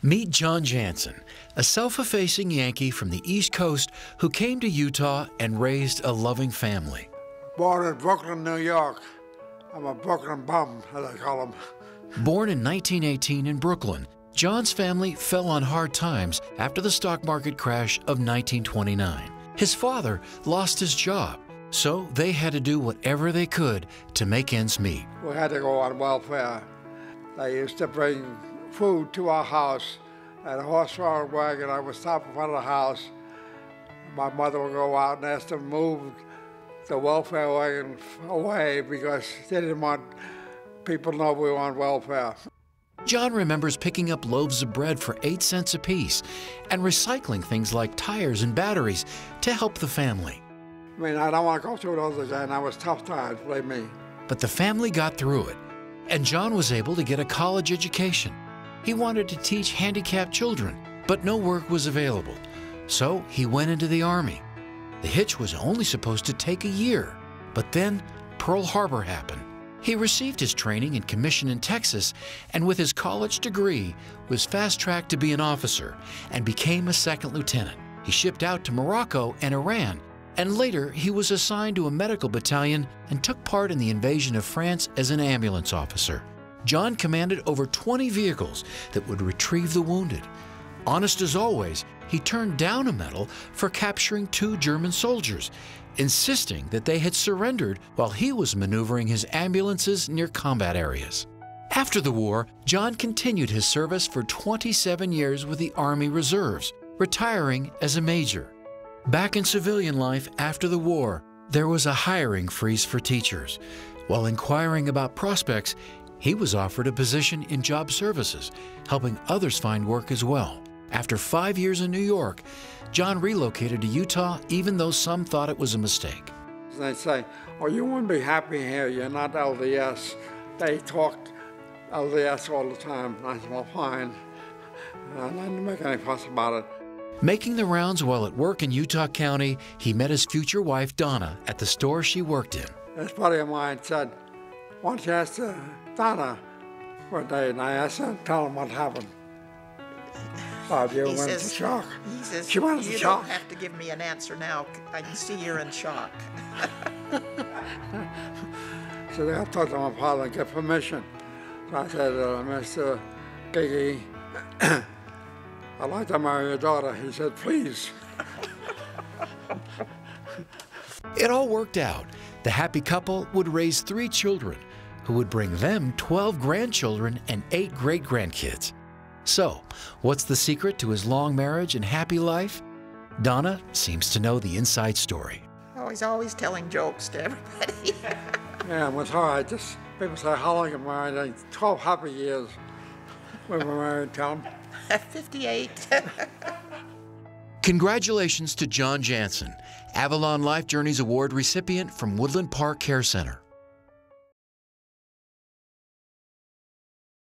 Meet John Janssen, a self-effacing Yankee from the East Coast who came to Utah and raised a loving family. Born in Brooklyn, New York. I'm a Brooklyn bum, as I call him. Born in 1918 in Brooklyn, John's family fell on hard times after the stock market crash of 1929. His father lost his job, so they had to do whatever they could to make ends meet. We had to go on welfare. They used to bring food to our house, and a horse-drawn wagon. I would stop in front of the house. My mother would go out and ask them to move the welfare wagon away because they didn't want people to know we were on welfare. John remembers picking up loaves of bread for 8 cents apiece and recycling things like tires and batteries to help the family. I mean, I don't want to go through those again. That was tough times, believe me. But the family got through it, and John was able to get a college education. He wanted to teach handicapped children, but no work was available, so he went into the Army. The hitch was only supposed to take a year, but then Pearl Harbor happened. He received his training and commission in Texas, and with his college degree, was fast-tracked to be an officer and became a second lieutenant. He shipped out to Morocco and Iran, and later he was assigned to a medical battalion and took part in the invasion of France as an ambulance officer. John commanded over 20 vehicles that would retrieve the wounded. Honest as always, he turned down a medal for capturing 2 German soldiers, insisting that they had surrendered while he was maneuvering his ambulances near combat areas. After the war, John continued his service for 27 years with the Army Reserves, retiring as a major. Back in civilian life after the war, there was a hiring freeze for teachers. While inquiring about prospects, he was offered a position in job services, helping others find work as well. After 5 years in New York, John relocated to Utah, even though some thought it was a mistake. They say, oh, you wouldn't be happy here, you're not LDS. They talk LDS all the time. I said, well, fine. I didn't make any fuss about it. Making the rounds while at work in Utah County, he met his future wife, Donna, at the store she worked in. This buddy of mine said, why don't you ask Donna one day? And I asked her, tell him what happened. 5 years went into shock. He says, she went into you shock. don't have to give me an answer now. I can see you're in shock. So I talked to my father and get permission. So I said, Mr. Gigi, I'd like to marry your daughter. He said, please. It all worked out. The happy couple would raise 3 children, who would bring them 12 grandchildren and 8 great-grandkids. So, what's the secret to his long marriage and happy life? Donna seems to know the inside story. Oh, he's always telling jokes to everybody. Yeah, it was hard. Just people say, how long you married? Like 12 happy years we were married, Tom. 58. Congratulations to John Janssen, Avalon Life Journeys Award recipient from Woodland Park Care Center.